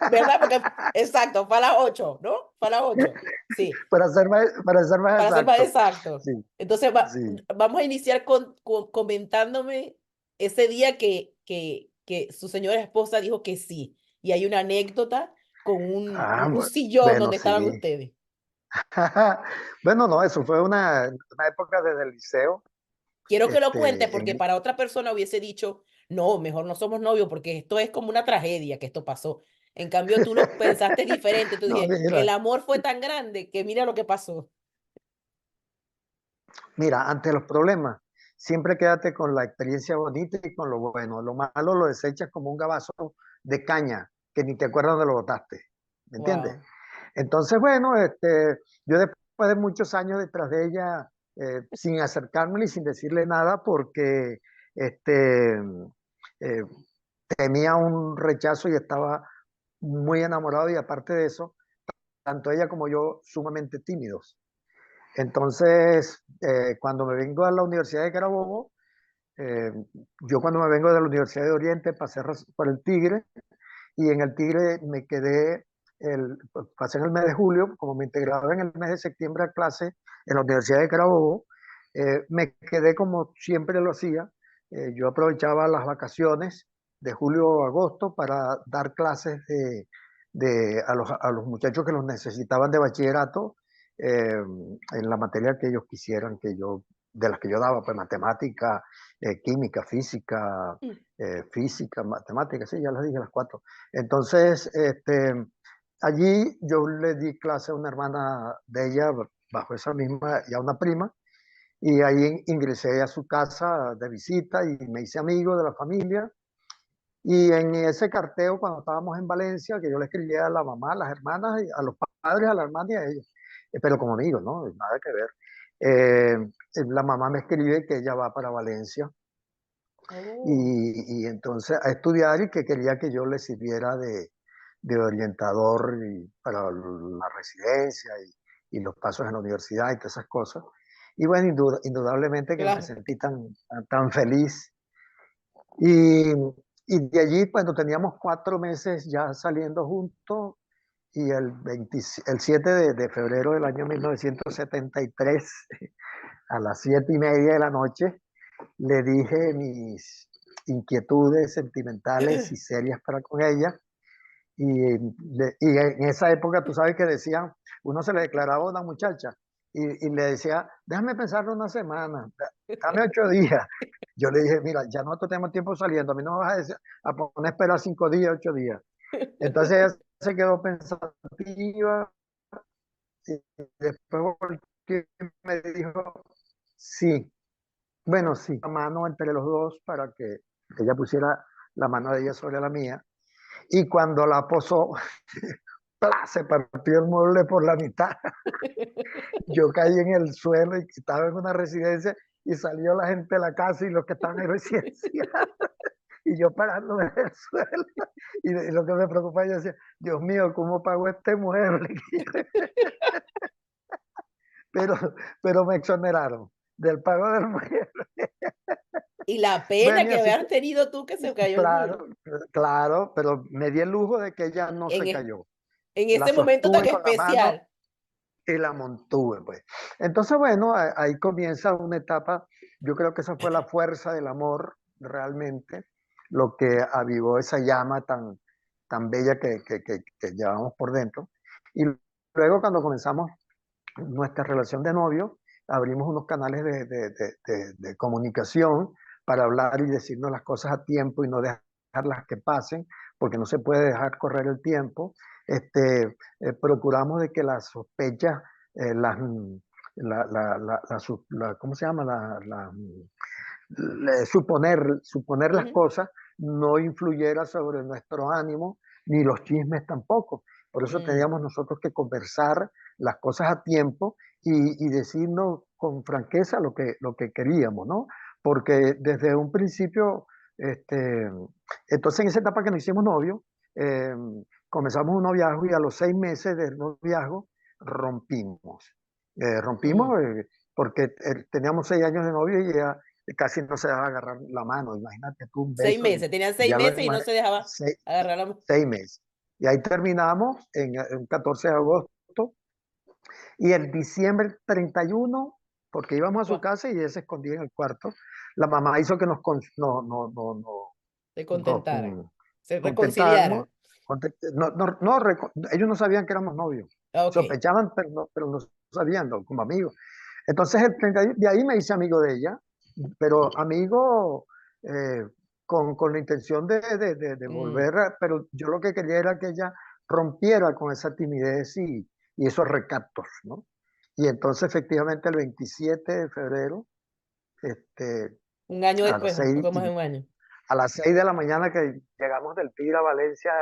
¿Verdad? Porque, exacto, fue a las 8, ¿no? Fue a las 8. Sí. Para ser más Para ser más exacto. exacto. Sí, Entonces, sí. vamos a iniciar comentándome ese día que su señora esposa dijo que sí. Y hay una anécdota con un, Ah, un, un sillón bueno, donde sí. estaban ustedes. Bueno, no, eso fue una época desde el liceo. Quiero que lo cuente Este, en, porque para otra persona hubiese dicho, no, mejor no somos novios porque esto es como una tragedia que esto pasó. En cambio, tú lo pensaste diferente. Tú no, dije, el mira, amor fue tan grande que mira lo que pasó. mira, ante los problemas, siempre quédate con la experiencia bonita y con lo bueno. Lo malo lo desechas como un gabazo de caña que ni te acuerdas dónde lo botaste. ¿Me entiendes? Wow. Entonces, bueno, yo después de muchos años detrás de ella, sin acercarme y sin decirle nada, porque este, eh, temía un rechazo y estaba muy enamorado y aparte de eso, tanto ella como yo sumamente tímidos. Entonces, cuando me vengo a la Universidad de Carabobo, eh, yo cuando me vengo de la Universidad de Oriente pasé por el Tigre y en el Tigre me quedé, pasé en el mes de julio, como me integraba en el mes de septiembre a clase en la Universidad de Carabobo, me quedé como siempre lo hacía. Yo aprovechaba las vacaciones de julio o agosto para dar clases a los muchachos que los necesitaban de bachillerato en la materia que ellos quisieran de las que yo daba, pues matemática, química, física, matemática, sí, ya les dije las cuatro. Entonces, allí yo le di clase a una hermana de ella bajo esa misma y a una prima, y ahí ingresé a su casa de visita y me hice amigo de la familia. Y en ese carteo, cuando estábamos en Valencia, que yo le escribía a la mamá, a las hermanas, a los padres, a la hermana y a ellos, pero como amigos, ¿no? Nada que ver. La mamá me escribe que ella va para Valencia Oh, y entonces a estudiar y que quería que yo le sirviera de orientador para la residencia y los pasos en la universidad y todas esas cosas. Y bueno, indudablemente que me claro. sentí tan feliz. Y, y de allí, cuando teníamos 4 meses ya saliendo juntos, y el 7 de febrero del año 1973, a las 7:30 de la noche, le dije mis inquietudes sentimentales y serias para con ella. Y en esa época, tú sabes que decían, uno se le declaraba a una muchacha y le decía, déjame pensarlo una semana, dame 8 días. Yo le dije, mira, ya nosotros tenemos tiempo saliendo, a mí no me vas a poner a esperar 5 días, 8 días. Entonces ella se quedó pensativa y después volteó y me dijo, sí, bueno, sí, la mano entre los dos para que ella pusiera la mano de ella sobre la mía. Y cuando la posó, ¡plá! Se partió el mueble por la mitad. Yo caí en el suelo y estaba en una residencia y salió la gente de la casa y los que estaban en residencia y yo parándome en el suelo. Y lo que me preocupaba, yo decía, Dios mío, ¿cómo pago este mueble? Pero, pero me exoneraron del pago del mueble. Y la pena Bueno, y que así habías que, tenido tú que se cayó el mueble. claro, claro, pero me di el lujo de que ella no En, se es- cayó. en La ese momento tan sostuve con la mano especial. y la montuve, pues. Entonces, bueno, ahí comienza una etapa, yo creo que esa fue la fuerza del amor realmente, lo que avivó esa llama tan bella que llevamos por dentro. Y luego cuando comenzamos nuestra relación de novio, abrimos unos canales de comunicación para hablar y decirnos las cosas a tiempo y no dejarlas que pasen, porque no se puede dejar correr el tiempo. Procuramos de que las sospechas, las, ¿cómo se llama? Suponer las Ujú, cosas no influyera sobre nuestro ánimo, ni los chismes tampoco. Por eso mm, teníamos nosotros que conversar las cosas a tiempo y decirnos con franqueza lo que queríamos, ¿no? Porque desde un principio, este, entonces en esa etapa que nos hicimos novios, eh, comenzamos un noviazgo y a los 6 meses del noviazgo rompimos. mm. Rompimos porque teníamos 6 años de novio y ella casi no se dejaba agarrar la mano. Imagínate tú un Seis beso meses, tenían seis ya lo meses y no demás, se dejaba seis, agarrar la mano. 6 meses. Y ahí terminamos en 14 de agosto y el diciembre 31, porque íbamos a su Guau, casa y ella se escondía en el cuarto, la mamá hizo que se nos contentaran, se contentáramos. reconciliaran. Ellos no sabían que éramos novios. Ah, ok. Sospechaban, pero no sabían, ¿no? Como amigos. Entonces, de ahí me hice amigo de ella, pero amigo eh, con la intención de Mm, volver, pero yo lo que quería era que ella rompiera con esa timidez y esos recatos, ¿no? Y entonces, efectivamente, el 27 de febrero, este, un año a las después, un 6, poco más de un año. a las 6 de la mañana que llegamos del Tigre a Valencia,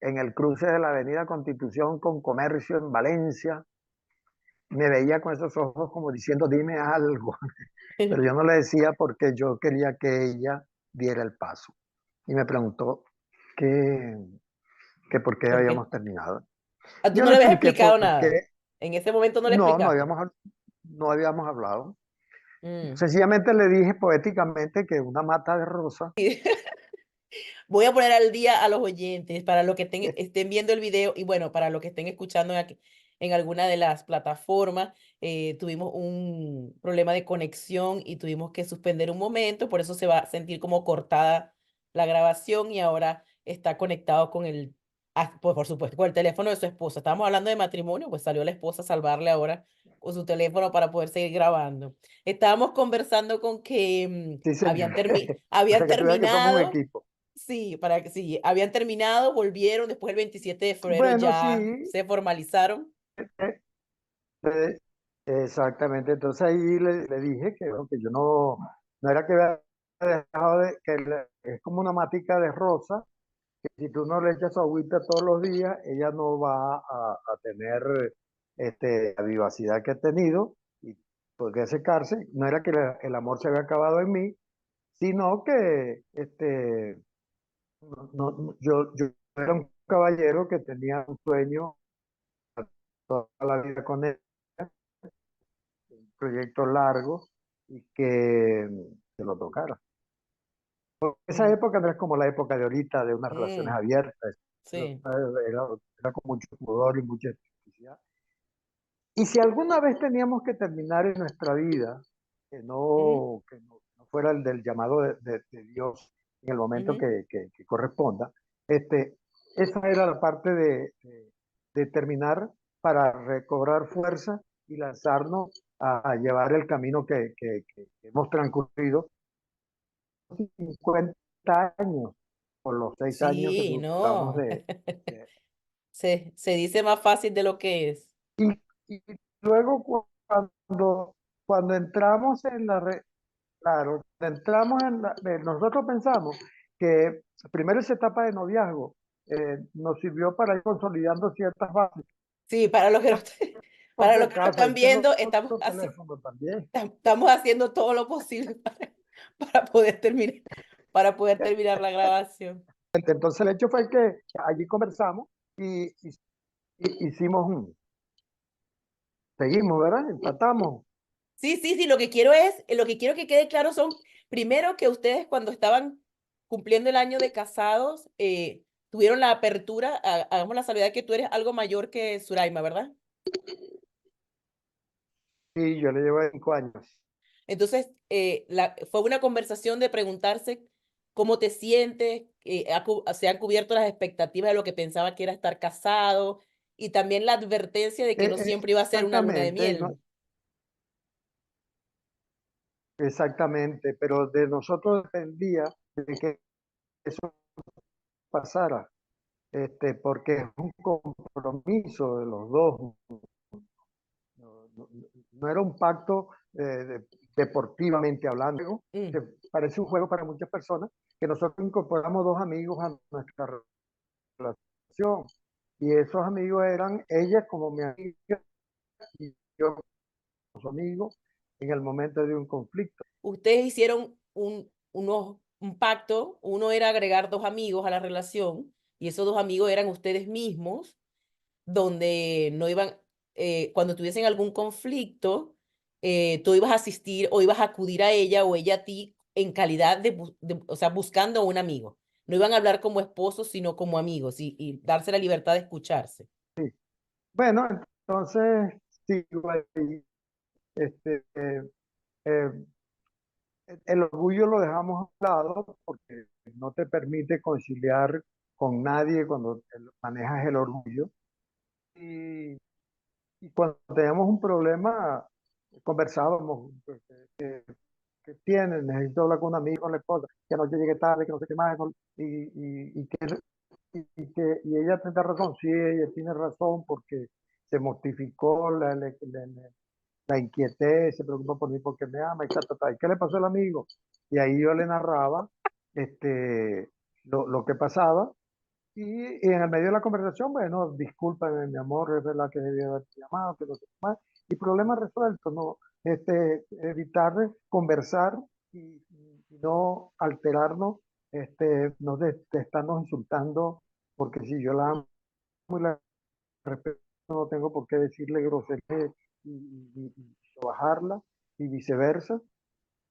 en el cruce de la Avenida Constitución con Comercio en Valencia, me veía con esos ojos como diciendo, dime algo. Pero yo no le decía porque yo quería que ella diera el paso. Y me preguntó que, que por qué ¿Por qué? habíamos terminado. Ah, tú Yo no le le habías expliqué explicado por nada. qué En ese momento no le no, explicaste. no habíamos hablado. Mm. Sencillamente le dije poéticamente que una mata de rosa. Voy a poner al día a los oyentes para los que estén viendo el video y bueno, para los que estén escuchando en alguna de las plataformas. Tuvimos un problema de conexión y tuvimos que suspender un momento, por eso se va a sentir como cortada la grabación y ahora está conectado con pues por supuesto, con el teléfono de su esposa. Estábamos hablando de matrimonio, pues salió la esposa a salvarle ahora con su teléfono para poder seguir grabando. Estábamos conversando con que Sí, señor. habían Para que tú veas que somos un terminado. equipo. Sí, para que sí, habían terminado, volvieron, después el 27 de febrero Bueno, ya sí, se formalizaron. eh, eh, exactamente. Entonces ahí le dije que, bueno, que yo no era que había dejado es como una matica de rosa, que si tú no le echas su agüita todos los días, ella no va a tener la vivacidad que ha tenido y podría secarse. No era que el amor se había acabado en mí, sino que yo era un caballero que tenía un sueño toda la vida con él, un proyecto largo y que se lo tocara. Esa Mm, época no es como la época de ahorita, de unas relaciones mm, abiertas, sí. era con mucho pudor y mucha especificidad. Y si alguna vez teníamos que terminar en nuestra vida, Ujú, que no fuera el del llamado de Dios en el momento ujú. que corresponda, esa era la parte de terminar para recobrar fuerza y lanzarnos a llevar el camino que hemos transcurrido 50 años, por los 6 años que Sí, duramos no. de- Se dice más fácil de lo que es. y, y luego cuando entramos claro, entramos nosotros pensamos que primero esa etapa de noviazgo nos sirvió para ir consolidando ciertas bases, Sí, para los porque que nos casa, están hay que viendo, estamos otro teléfono también. estamos haciendo todo lo posible para para poder terminar la grabación. Entonces el hecho fue que allí conversamos y hicimos seguimos, ¿verdad? Empatamos. Sí, sí, sí, lo que quiero que quede claro son, primero que ustedes cuando estaban cumpliendo el año de casados, tuvieron la apertura, hagamos la salvedad que tú eres algo mayor que Suraima, ¿verdad? Y yo le llevo 5 años. Entonces, fue una conversación de preguntarse cómo te sientes, se han cubierto las expectativas de lo que pensaba que era estar casado y también la advertencia de que no siempre iba a ser una luna de Exactamente, miel. exactamente, pero de nosotros dependía de que eso pasara, porque es un compromiso de los dos. No, no era un pacto deportivamente hablando, que Mm, parece un juego para muchas personas, que nosotros incorporamos dos amigos a nuestra relación. Y esos amigos eran ella como mi amiga y yo como su amigo en el momento de un conflicto. Ustedes hicieron un pacto, uno era agregar dos amigos a la relación y esos dos amigos eran ustedes mismos, donde no iban, cuando tuviesen algún conflicto, tú ibas a asistir o ibas a acudir a ella o ella a ti en calidad o sea, buscando a un amigo. No iban a hablar como esposos, sino como amigos y darse la libertad de escucharse. Bueno, entonces sigo ahí. Este, eh, el orgullo lo dejamos a un lado porque no te permite conciliar con nadie cuando manejas el orgullo. Y, y cuando teníamos un problema, conversábamos, ¿qué tienes? Necesito hablar con un amigo, con la esposa, que anoche llegué tarde, que no sé qué más, y ella tiene razón, sí, ella tiene razón porque se mortificó, la inquieté, se preocupa por mí porque me ama, y ta, ta, ta. ¿Y qué le pasó al amigo? Y ahí yo le narraba lo que pasaba, y en el medio de la conversación, bueno, discúlpame, mi amor, es verdad que debía haber llamado, que no sé qué más, y problema resuelto, ¿no? Evitar conversar y no alterarnos, no de estarnos insultando, porque si yo la amo y la respeto, no tengo por qué decirle grosería y bajarla, y viceversa.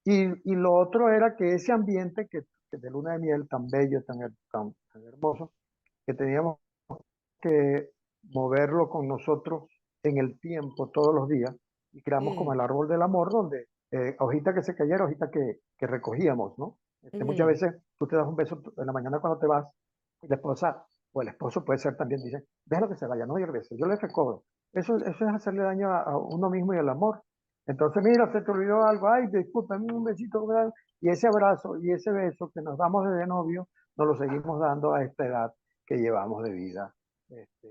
Y lo otro era que ese ambiente que de luna de miel tan bello, tan hermoso, que teníamos que moverlo con nosotros en el tiempo, todos los días, y creamos como Mm, el árbol del amor, donde hojita que se cayera, hojita que recogíamos, ¿no? Muchas ujú. veces tú te das un beso en la mañana cuando te vas, y la esposa o el esposo puede ser también, dice, déjalo que se vaya, no hay beso, yo le recojo. Eso es hacerle daño a uno mismo y al amor. Entonces, mira, se te olvidó algo, ay, disculpa, un besito, ¿verdad? Y ese abrazo y ese beso que nos damos desde novio, nos lo seguimos dando a esta edad que llevamos de vida.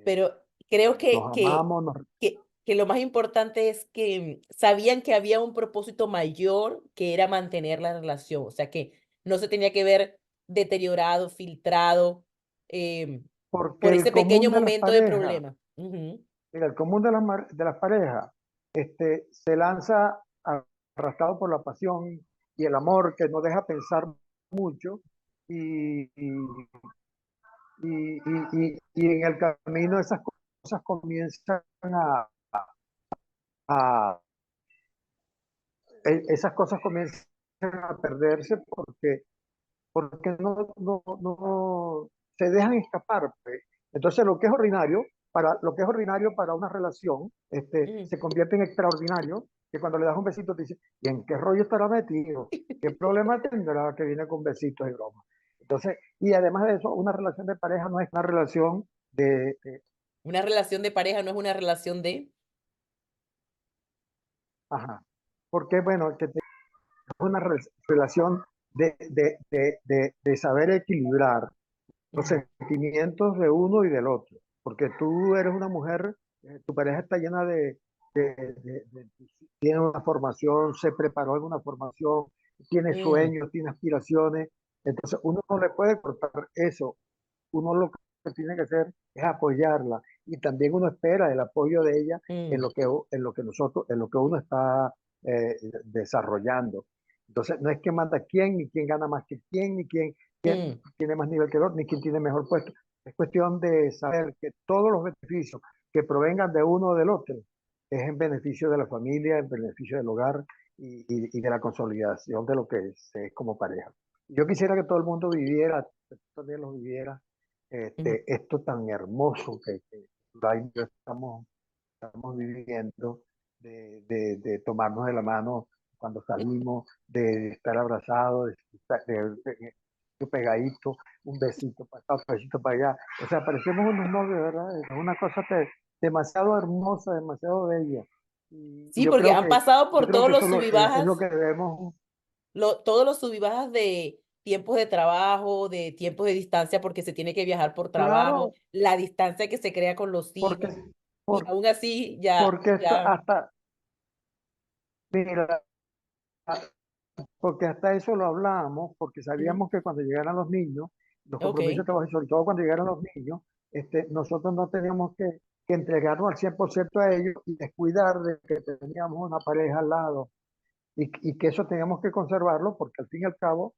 Pero creo Nos amamos, que lo más importante es que sabían que había un propósito mayor que era mantener la relación, o sea que no se tenía que ver deteriorado, filtrado porque por el ese pequeño común de las momento de parejas, problema. Ujú, mira, el común de las parejas, se lanza arrastrado por la pasión y el amor que no deja pensar mucho y, y en el camino esas cosas comienzan a, esas cosas comienzan a perderse porque no se dejan escapar, pues. Entonces lo que es ordinario para una relación, ujú. se convierte en extraordinario, que cuando le das un besito te dice, ¿y en qué rollo estará metido? ¿Qué problema tendrá que viene con besitos y bromas? Entonces, y además de eso, una relación de pareja no es una relación Una relación de pareja no es una relación de... ajá, porque bueno, que es una relación de saber equilibrar los Ujú, sentimientos de uno y del otro. Porque tú eres una mujer, tu pareja está llena tiene una formación, se preparó en una formación, tiene mm, sueños, tiene aspiraciones. Entonces uno no le puede cortar eso. Uno lo que tiene que hacer es apoyarla. Y también uno espera el apoyo de ella mm, en lo que uno está desarrollando. Entonces, no es que manda quién, ni quién gana más que quién, ni quién mm. tiene más nivel que el otro, ni quién tiene mejor puesto. Es cuestión de saber que todos los beneficios que provengan de uno o del otro es en beneficio de la familia, en beneficio del hogar y de la consolidación de lo que es como pareja. Yo quisiera que todo el mundo viviera, que tú también lo viviera, Ujú. esto tan hermoso que Zulay y yo estamos viviendo, de tomarnos de la mano cuando salimos, de estar abrazados, de pegadito, un besito para acá, un besito para allá. O sea, parecemos unos novios, ¿verdad? Es una cosa demasiado hermosa, demasiado bella. Y Sí, porque han pasado yo por creo todos que los eso es lo subibajas, que debemos. todos los subibajas de tiempos de trabajo, de tiempos de distancia, porque se tiene que viajar por trabajo, Claro, la distancia que se crea con los porque, hijos, y por, aún así ya, porque ya, mira, porque hasta eso lo hablábamos, porque ujú, sabíamos que cuando llegaran los niños, los compromisos de ok, trabajo, y sobre todo cuando llegaran los niños, nosotros no teníamos que entregarnos al 100% a ellos y descuidar de que teníamos una pareja al lado y que eso teníamos que conservarlo porque al fin y al cabo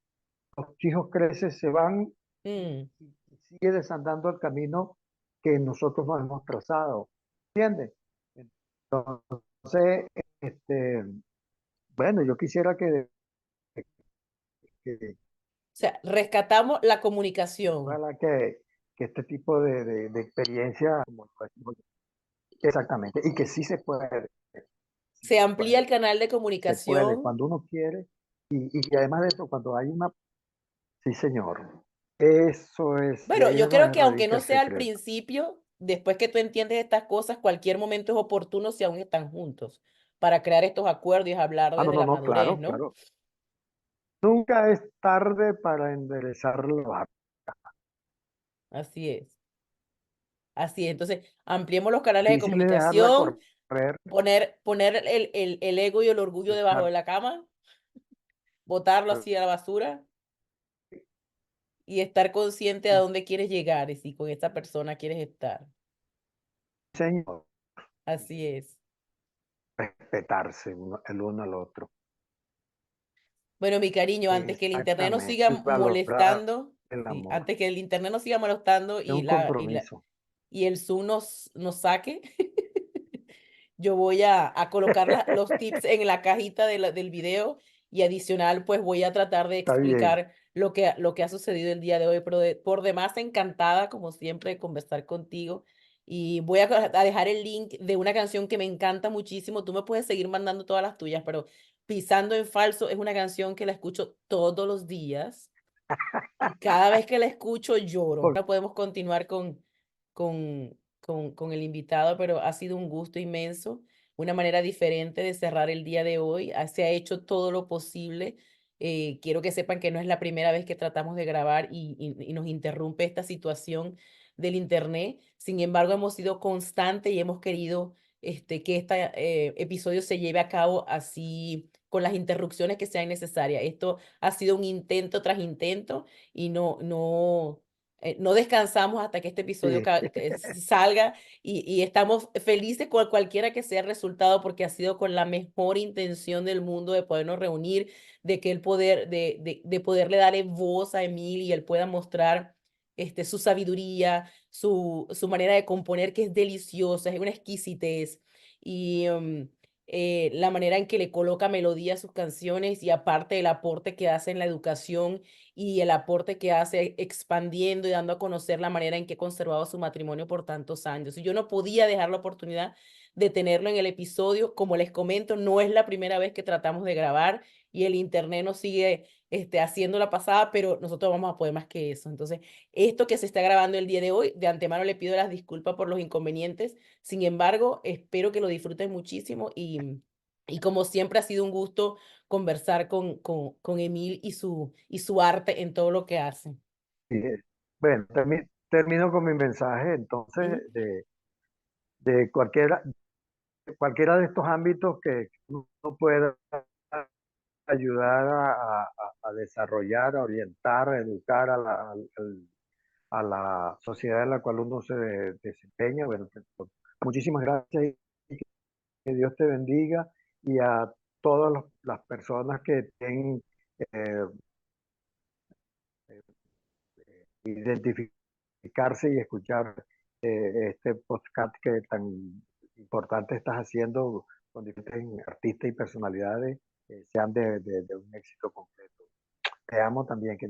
los hijos crecen, se van mm, y sigue desandando el camino que nosotros nos hemos trazado. ¿Entiendes? Entonces, este, bueno, yo quisiera que o sea, rescatamos la comunicación. ojalá que este tipo de experiencia, exactamente, y que sí Se se amplía el puede, canal de se puede, comunicación. cuando uno quiere, y además de eso, cuando hay una, sí señor, eso es, de Bueno, ahí es yo creo donde que aunque radica no el sea al secreto. principio, después que tú entiendes estas cosas, cualquier momento es oportuno si aún están juntos, para crear estos acuerdos y hablar Ah, no, desde no, la no, madurez, claro, ¿no? claro. Nunca es tarde para enderezar la barca. Así es. Así es. Entonces, ampliemos los canales de Difícil es dejarla comunicación, correr, poner el ego y el orgullo debajo de dejar- la cama, botarlo así a la basura y estar consciente a dónde quieres llegar y si con esta persona quieres estar. señor, Así es. respetarse el uno al otro. Bueno, mi cariño, antes que el internet nos siga Exactamente, y valorar molestando, el sí, amor. antes que el internet nos siga molestando Es un compromiso. y el Zoom nos saque, yo voy a colocar los tips en la cajita del video y adicional, pues voy a tratar de Está bien. explicar lo que ha sucedido el día de hoy, pero por demás encantada, como siempre, de conversar contigo. Y voy a dejar el link de una canción que me encanta muchísimo. Tú me puedes seguir mandando todas las tuyas, pero Pisando en Falso es una canción que la escucho todos los días y cada vez que la escucho lloro. Por- Ahora podemos continuar con el invitado, pero ha sido un gusto inmenso, una manera diferente de cerrar el día de hoy. Se ha hecho todo lo posible. Quiero que sepan que no es la primera vez que tratamos de grabar y nos interrumpe esta situación del internet. Sin embargo, hemos sido constantes y hemos querido que este episodio se lleve a cabo así con las interrupciones que sean necesarias. Esto ha sido un intento tras intento y no descansamos hasta que este episodio sí, que salga y estamos felices con cualquiera que sea el resultado porque ha sido con la mejor intención del mundo de podernos reunir, de que el poder, de poderle darle voz a Emil y él pueda mostrar su sabiduría, su manera de componer que es deliciosa, es una exquisitez y la manera en que le coloca melodía a sus canciones y aparte el aporte que hace en la educación y el aporte que hace expandiendo y dando a conocer la manera en que ha conservado su matrimonio por tantos años. Y yo no podía dejar la oportunidad de tenerlo en el episodio. Como les comento, no es la primera vez que tratamos de grabar y el internet nos sigue haciendo la pasada, pero nosotros vamos a poder más que eso. Entonces, esto que se está grabando el día de hoy, de antemano le pido las disculpas por los inconvenientes. Sin embargo, espero que lo disfruten muchísimo Y como siempre ha sido un gusto conversar con Emil y su arte en todo lo que hace. Y, bueno, termino con mi mensaje entonces Ujú, de cualquiera de estos ámbitos que uno pueda ayudar a desarrollar, a orientar, a educar a la sociedad en la cual uno se desempeña. Bueno, pues, muchísimas gracias y que Dios te bendiga y a todas las personas que estén eh, identificarse y escuchar este podcast que tan importante estás haciendo con diferentes artistas y personalidades, sean de un éxito completo. Te amo también, que